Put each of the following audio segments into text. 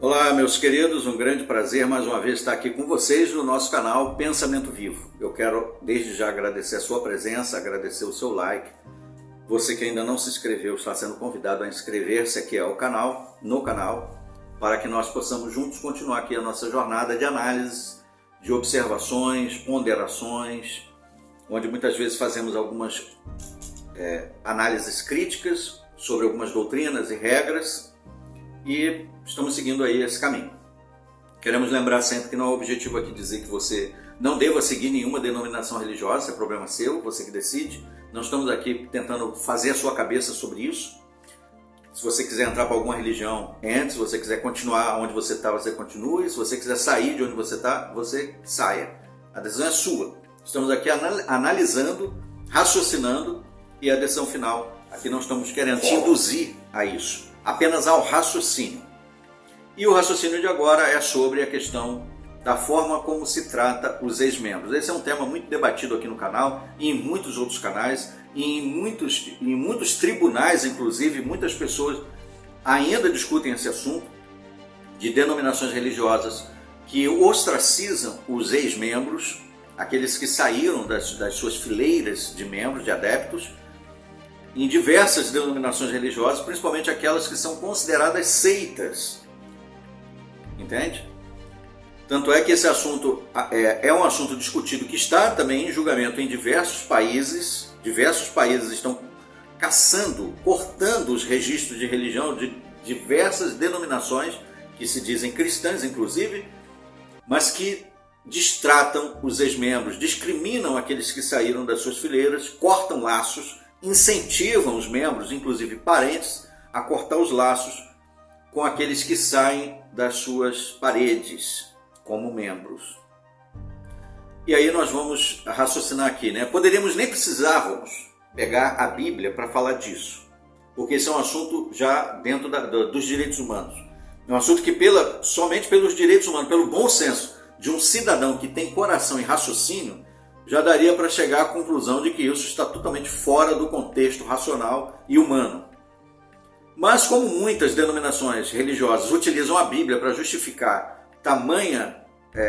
Olá, meus queridos, um grande prazer mais uma vez estar aqui com vocês no nosso canal Pensamento Vivo. Eu quero desde já agradecer a sua presença, agradecer o seu like. Você que ainda não se inscreveu está sendo convidado a inscrever-se aqui no canal, para que nós possamos juntos continuar aqui a nossa jornada de análise, de observações, ponderações, onde muitas vezes fazemos algumas análises críticas sobre algumas doutrinas e regras, e estamos seguindo aí esse caminho. Queremos lembrar sempre que não é o objetivo aqui dizer que você não deva seguir nenhuma denominação religiosa, é problema seu, você que decide. Não estamos aqui tentando fazer a sua cabeça sobre isso. Se você quiser entrar para alguma religião, entre. Se você quiser continuar onde você está, você continue. Se você quiser sair de onde você está, você saia. A decisão é sua. Estamos aqui analisando, raciocinando, e a decisão final, aqui não estamos querendo te induzir a isso, apenas ao raciocínio. E o raciocínio de agora é sobre a questão da forma como se trata os ex-membros. Esse é um tema muito debatido aqui no canal e em muitos outros canais, e em muitos tribunais, inclusive, muitas pessoas ainda discutem esse assunto de denominações religiosas que ostracizam os ex-membros, aqueles que saíram das suas fileiras de membros, de adeptos, em diversas denominações religiosas, principalmente aquelas que são consideradas seitas. Entende? Tanto é que esse assunto é um assunto discutido que está também em julgamento em diversos países. Diversos países estão caçando, cortando os registros de religião de diversas denominações que se dizem cristãs, inclusive, mas que destratam os ex-membros, discriminam aqueles que saíram das suas fileiras, cortam laços, incentivam os membros, inclusive parentes, a cortar os laços com aqueles que saem das suas paredes como membros. E aí nós vamos raciocinar aqui, né? Poderíamos nem precisávamos pegar a Bíblia para falar disso, porque esse é um assunto já dentro dos direitos humanos. É um assunto que somente pelos direitos humanos, pelo bom senso de um cidadão que tem coração e raciocínio, já daria para chegar à conclusão de que isso está totalmente fora do contexto racional e humano. Mas como muitas denominações religiosas utilizam a Bíblia para justificar tamanha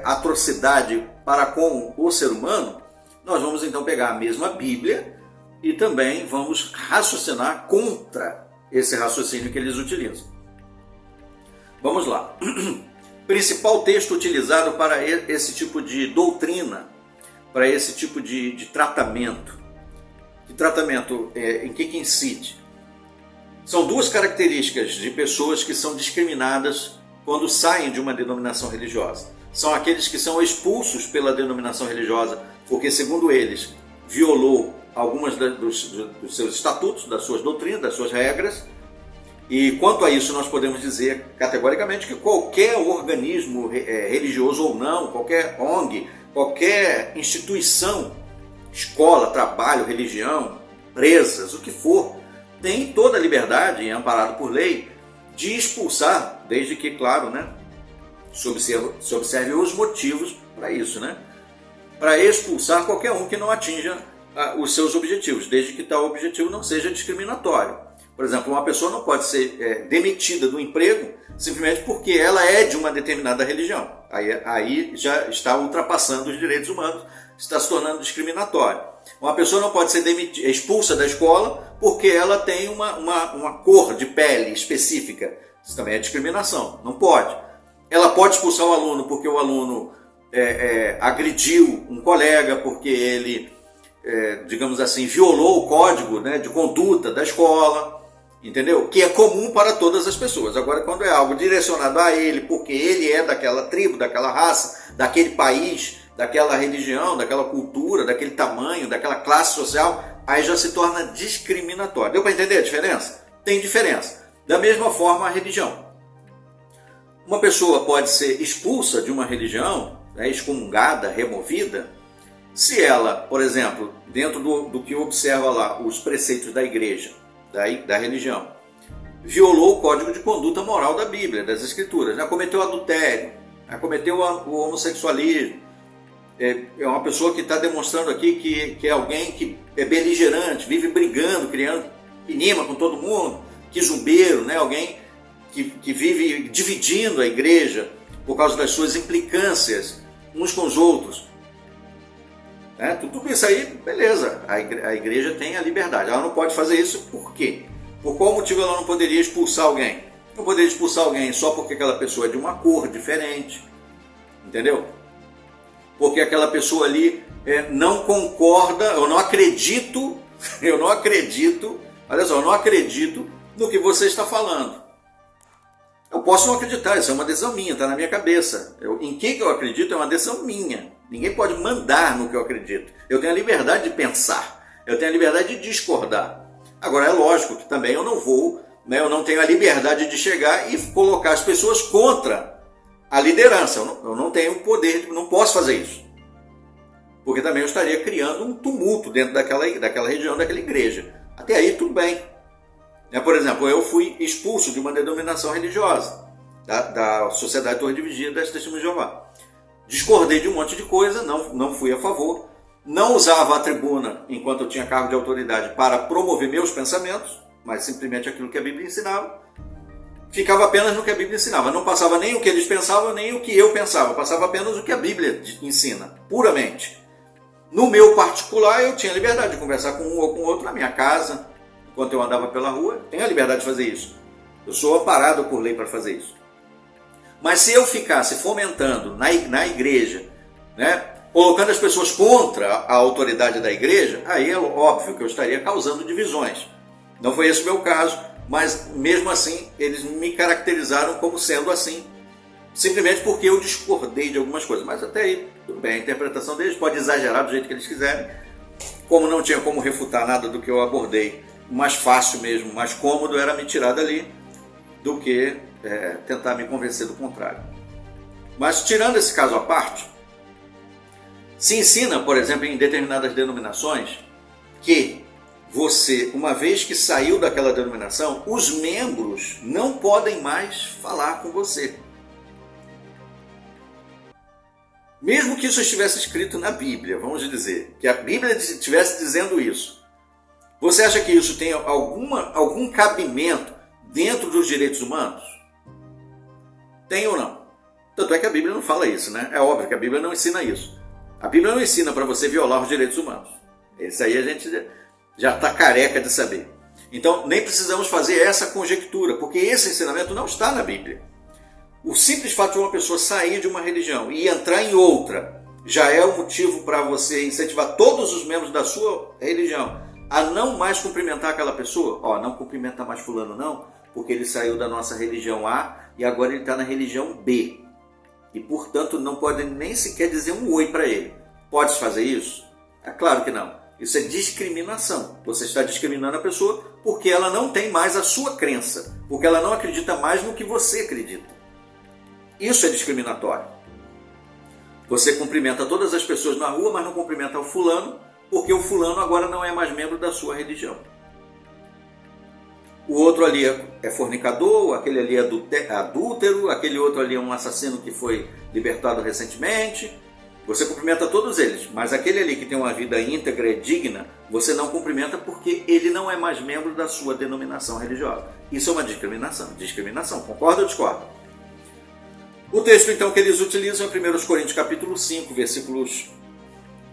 atrocidade para com o ser humano, nós vamos então pegar a mesma Bíblia e também vamos raciocinar contra esse raciocínio que eles utilizam. Vamos lá. Principal texto utilizado para esse tipo de doutrina, para esse tipo de tratamento. De tratamento em que incide? São duas características de pessoas que são discriminadas quando saem de uma denominação religiosa. São aqueles que são expulsos pela denominação religiosa porque, segundo eles, violou algumas dos seus estatutos, das suas doutrinas, das suas regras. E quanto a isso, nós podemos dizer categoricamente que qualquer organismo religioso ou não, qualquer ONG, qualquer instituição, escola, trabalho, religião, empresas, o que for, tem toda a liberdade, e é amparado por lei, de expulsar, desde que, claro, né, se observe os motivos para isso, né? Para expulsar qualquer um que não atinja os seus objetivos, desde que tal objetivo não seja discriminatório. Por exemplo, uma pessoa não pode ser demitida do emprego simplesmente porque ela é de uma determinada religião. Aí já está ultrapassando os direitos humanos, está se tornando discriminatório. Uma pessoa não pode ser expulsa da escola porque ela tem uma cor de pele específica. Isso também é discriminação, não pode. Ela pode expulsar o aluno porque o aluno agrediu um colega, porque ele, digamos assim, violou o código, né, de conduta da escola. Entendeu? Que é comum para todas as pessoas. Agora, quando é algo direcionado a ele, porque ele é daquela tribo, daquela raça, daquele país, daquela religião, daquela cultura, daquele tamanho, daquela classe social, aí já se torna discriminatório. Deu para entender a diferença? Tem diferença. Da mesma forma, a religião. Uma pessoa pode ser expulsa de uma religião, né, excomungada, removida, se ela, por exemplo, dentro do que observa lá os preceitos da igreja, da religião, violou o código de conduta moral da Bíblia, das Escrituras, né? Cometeu adultério, né? Cometeu o homossexualismo, é uma pessoa que está demonstrando aqui que é alguém que é beligerante, vive brigando, criando inima com todo mundo, quizumbeiro, né? Alguém que vive dividindo a igreja por causa das suas implicâncias uns com os outros. Tudo isso aí, beleza, a igreja tem a liberdade. Ela não pode fazer isso por quê? Por qual motivo ela não poderia expulsar alguém? Não poderia expulsar alguém só porque aquela pessoa é de uma cor diferente, entendeu? Porque aquela pessoa ali não concorda, eu não acredito, olha só, eu não acredito no que você está falando. Eu posso não acreditar, isso é uma decisão minha, está na minha cabeça. Em que eu acredito é uma decisão minha. Ninguém pode mandar no que eu acredito. Eu tenho a liberdade de pensar, eu tenho a liberdade de discordar. Agora é lógico que também eu não vou, eu não tenho a liberdade de chegar e colocar as pessoas contra a liderança. Eu não tenho poder, não posso fazer isso. Porque também eu estaria criando um tumulto dentro daquela região, daquela igreja. Até aí tudo bem. Por exemplo, eu fui expulso de uma denominação religiosa, da Sociedade Torre de Vigia das Testemunhas de Jeová. Discordei de um monte de coisa, não fui a favor, não usava a tribuna enquanto eu tinha cargo de autoridade para promover meus pensamentos, mas simplesmente aquilo que a Bíblia ensinava. Ficava apenas no que a Bíblia ensinava, não passava nem o que eles pensavam, nem o que eu pensava, passava apenas o que a Bíblia ensina, puramente. No meu particular, eu tinha liberdade de conversar com um ou com outro na minha casa, enquanto eu andava pela rua, tenho a liberdade de fazer isso. Eu sou amparado por lei para fazer isso. Mas se eu ficasse fomentando na igreja, colocando as pessoas contra a autoridade da igreja, aí é óbvio que eu estaria causando divisões. Não foi esse o meu caso, mas mesmo assim eles me caracterizaram como sendo assim, simplesmente porque eu discordei de algumas coisas. Mas até aí, tudo bem, a interpretação deles pode exagerar do jeito que eles quiserem. Como não tinha como refutar nada do que eu abordei, o mais fácil mesmo, o mais cômodo era me tirar dali do que tentar me convencer do contrário. Mas tirando esse caso à parte, se ensina, por exemplo, em determinadas denominações, que você, uma vez que saiu daquela denominação, os membros não podem mais falar com você. Mesmo que isso estivesse escrito na Bíblia, vamos dizer, que a Bíblia estivesse dizendo isso, você acha que isso tem algum cabimento dentro dos direitos humanos? Tem ou não? Tanto é que a Bíblia não fala isso, né? É óbvio que a Bíblia não ensina isso. A Bíblia não ensina para você violar os direitos humanos. Isso aí a gente já está careca de saber. Então, nem precisamos fazer essa conjectura, porque esse ensinamento não está na Bíblia. O simples fato de uma pessoa sair de uma religião e entrar em outra já é o motivo para você incentivar todos os membros da sua religião a não mais cumprimentar aquela pessoa. Não cumprimenta mais fulano não, porque ele saiu da nossa religião A e agora ele está na religião B. E, portanto, não pode nem sequer dizer um oi para ele. Pode fazer isso? É claro que não. Isso é discriminação. Você está discriminando a pessoa porque ela não tem mais a sua crença, porque ela não acredita mais no que você acredita. Isso é discriminatório. Você cumprimenta todas as pessoas na rua, mas não cumprimenta o fulano, porque o fulano agora não é mais membro da sua religião. O outro ali é fornicador, aquele ali é adúltero, aquele outro ali é um assassino que foi libertado recentemente. Você cumprimenta todos eles, mas aquele ali que tem uma vida íntegra e digna, você não cumprimenta porque ele não é mais membro da sua denominação religiosa. Isso é uma discriminação. Discriminação, concorda ou discorda? O texto então que eles utilizam é 1 Coríntios capítulo 5, versículos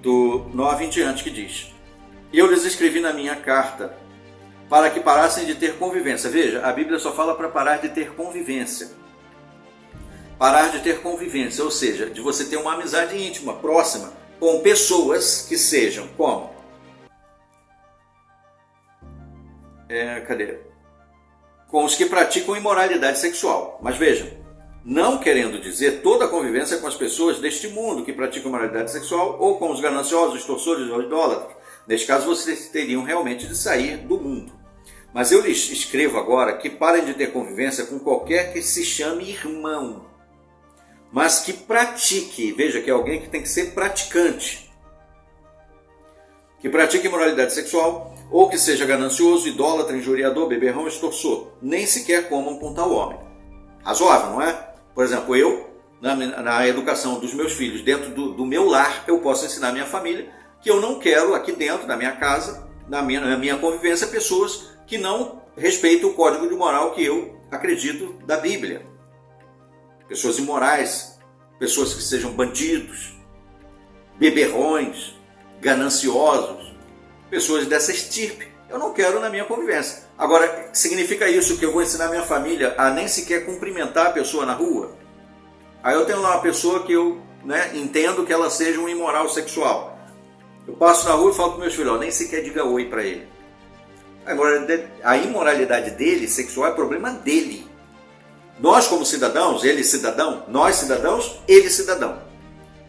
do 9 em diante, que diz: E eu lhes escrevi na minha carta para que parassem de ter convivência. Veja, a Bíblia só fala para parar de ter convivência. Parar de ter convivência, ou seja, de você ter uma amizade íntima, próxima, com pessoas que sejam como? Com os que praticam imoralidade sexual. Mas vejam, não querendo dizer toda a convivência com as pessoas deste mundo que praticam imoralidade sexual ou com os gananciosos, extorsores ou idólatras. Neste caso, vocês teriam realmente de sair do mundo. Mas eu lhes escrevo agora que parem de ter convivência com qualquer que se chame irmão, mas que pratique, veja que é alguém que tem que ser praticante, que pratique imoralidade sexual, ou que seja ganancioso, idólatra, injuriador, beberrão, extorsor, nem sequer comam com tal homem. Razoável, não é? Por exemplo, eu, na educação dos meus filhos, dentro do meu lar, eu posso ensinar a minha família que eu não quero aqui dentro da minha casa, na minha convivência, pessoas que não respeitam o código de moral que eu acredito da Bíblia. Pessoas imorais, pessoas que sejam bandidos, beberrões, gananciosos, pessoas dessa estirpe. Eu não quero na minha convivência. Agora, significa isso que eu vou ensinar minha família a nem sequer cumprimentar a pessoa na rua? Aí eu tenho lá uma pessoa que eu entendo que ela seja um imoral sexual. Eu passo na rua e falo para meus filhos, nem sequer diga oi para ele. Agora, a imoralidade dele, sexual, é problema dele. Nós como cidadãos, ele cidadão, nós cidadãos, ele cidadão.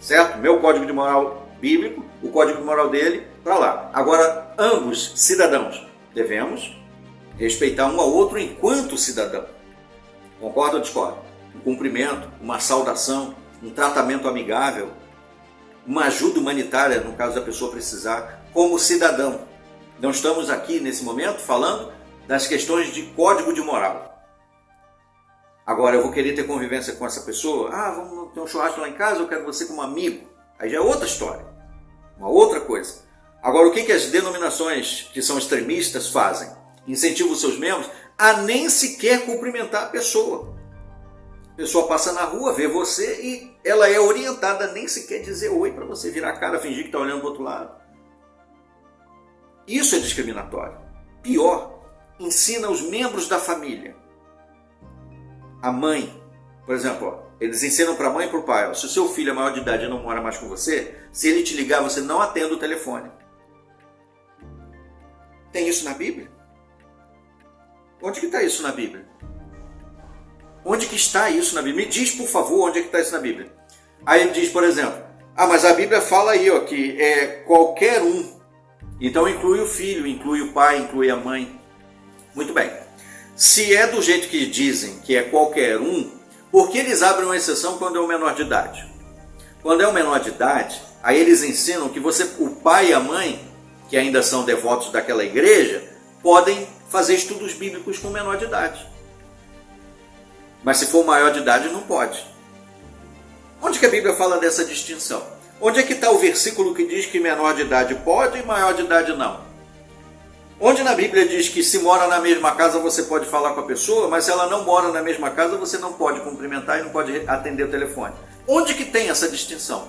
Certo? Meu código de moral bíblico, o código de moral dele, para lá. Agora, ambos cidadãos, devemos respeitar um ao outro enquanto cidadão. Concorda ou discorda? Um cumprimento, uma saudação, um tratamento amigável, uma ajuda humanitária, no caso da pessoa precisar, como cidadão. Não estamos aqui, nesse momento, falando das questões de código de moral. Agora, eu vou querer ter convivência com essa pessoa? Vamos ter um churrasco lá em casa, eu quero você como amigo. Aí já é outra história, uma outra coisa. Agora, o que as denominações que são extremistas fazem? Incentivam os seus membros a nem sequer cumprimentar a pessoa. A pessoa passa na rua, vê você e ela é orientada a nem sequer dizer oi para você, virar a cara, fingir que está olhando para o outro lado. Isso é discriminatório. Pior, ensina os membros da família. A mãe, por exemplo, eles ensinam para a mãe e para o pai, se o seu filho é maior de idade e não mora mais com você, se ele te ligar, você não atenda o telefone. Tem isso na Bíblia? Onde que está isso na Bíblia? Onde que está isso na Bíblia? Me diz, por favor, onde é que está isso na Bíblia. Aí ele diz, por exemplo, mas a Bíblia fala aí, que é qualquer um. Então inclui o filho, inclui o pai, inclui a mãe. Muito bem. Se é do jeito que dizem que é qualquer um, por que eles abrem uma exceção quando é um menor de idade? Quando é um menor de idade, aí eles ensinam que o pai e a mãe, que ainda são devotos daquela igreja, podem fazer estudos bíblicos com menor de idade. Mas se for maior de idade, não pode. Onde que a Bíblia fala dessa distinção? Onde é que está o versículo que diz que menor de idade pode e maior de idade não? Onde na Bíblia diz que se mora na mesma casa você pode falar com a pessoa, mas se ela não mora na mesma casa você não pode cumprimentar e não pode atender o telefone? Onde que tem essa distinção?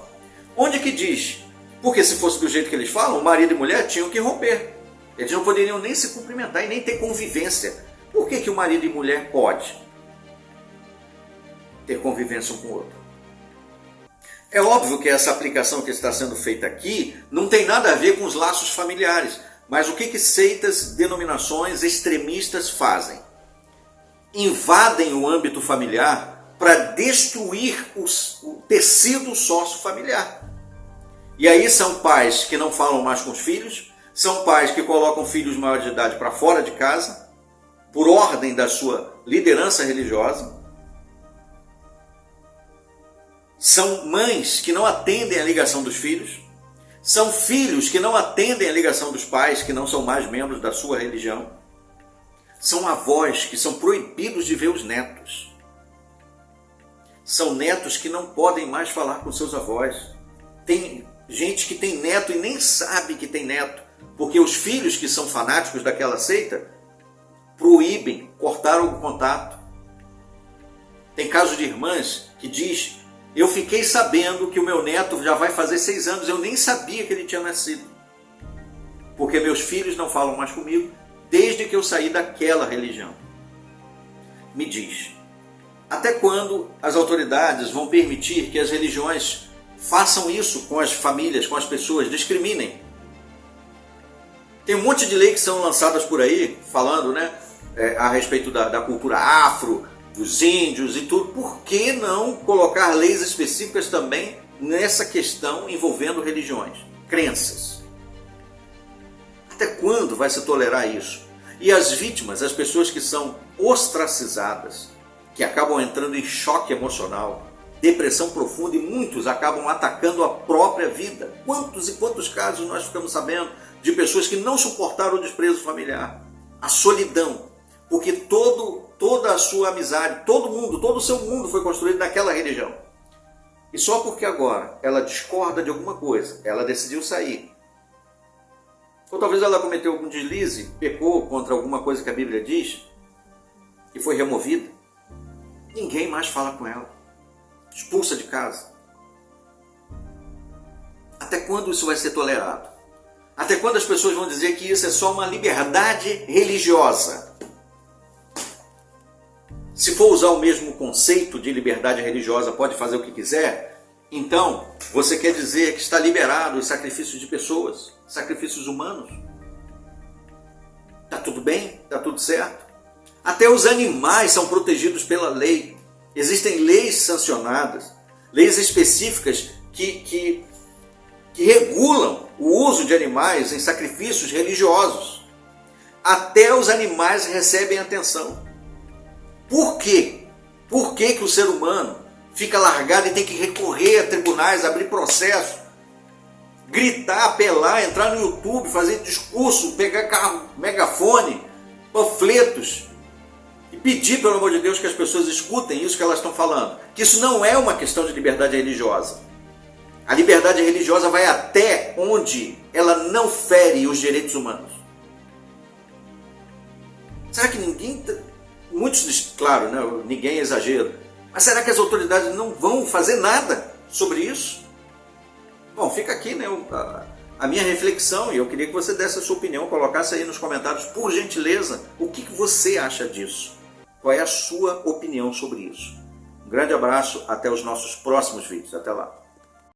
Onde que diz? Porque se fosse do jeito que eles falam, marido e mulher tinham que romper. Eles não poderiam nem se cumprimentar e nem ter convivência. Por que o marido e mulher pode ter convivência um com o outro? É óbvio que essa aplicação que está sendo feita aqui não tem nada a ver com os laços familiares, mas o que seitas, denominações extremistas fazem? Invadem o âmbito familiar para destruir o tecido sócio-familiar. E aí são pais que não falam mais com os filhos, são pais que colocam filhos maiores de idade para fora de casa, por ordem da sua liderança religiosa. São mães que não atendem a ligação dos filhos, são filhos que não atendem a ligação dos pais, que não são mais membros da sua religião, são avós que são proibidos de ver os netos, são netos que não podem mais falar com seus avós. Tem gente que tem neto e nem sabe que tem neto, porque os filhos que são fanáticos daquela seita proíbem, cortaram o contato. Tem casos de irmãs que diz: eu fiquei sabendo que o meu neto já vai fazer 6 anos, eu nem sabia que ele tinha nascido. Porque meus filhos não falam mais comigo desde que eu saí daquela religião. Me diz, até quando as autoridades vão permitir que as religiões façam isso com as famílias, com as pessoas, discriminem? Tem um monte de leis que são lançadas por aí, falando a respeito da cultura afro, dos índios e tudo. Por que não colocar leis específicas também nessa questão envolvendo religiões, crenças? Até quando vai se tolerar isso? E as vítimas, as pessoas que são ostracizadas, que acabam entrando em choque emocional, depressão profunda, e muitos acabam atacando a própria vida. Quantos e quantos casos nós ficamos sabendo de pessoas que não suportaram o desprezo familiar, a solidão, porque toda a sua amizade, todo o seu mundo foi construído naquela religião. E só porque agora ela discorda de alguma coisa, ela decidiu sair. Ou talvez ela cometeu algum deslize, pecou contra alguma coisa que a Bíblia diz, que foi removida, ninguém mais fala com ela. Expulsa de casa. Até quando isso vai ser tolerado? Até quando as pessoas vão dizer que isso é só uma liberdade religiosa? Se for usar o mesmo conceito de liberdade religiosa, pode fazer o que quiser, então você quer dizer que está liberado os sacrifícios de pessoas, sacrifícios humanos? Está tudo bem? Está tudo certo? Até os animais são protegidos pela lei. Existem leis sancionadas, leis específicas que regulam o uso de animais em sacrifícios religiosos. Até os animais recebem atenção. Por quê? Por que o ser humano fica largado e tem que recorrer a tribunais, abrir processo, gritar, apelar, entrar no YouTube, fazer discurso, pegar carro, megafone, panfletos e pedir, pelo amor de Deus, que as pessoas escutem isso que elas estão falando? Que isso não é uma questão de liberdade religiosa. A liberdade religiosa vai até onde ela não fere os direitos humanos. Será que ninguém... Muitos, claro, né? Ninguém exagera. Mas será que as autoridades não vão fazer nada sobre isso? Bom, fica aqui, né, a minha reflexão, e eu queria que você desse a sua opinião, colocasse aí nos comentários, por gentileza, o que você acha disso? Qual é a sua opinião sobre isso? Um grande abraço, até os nossos próximos vídeos. Até lá.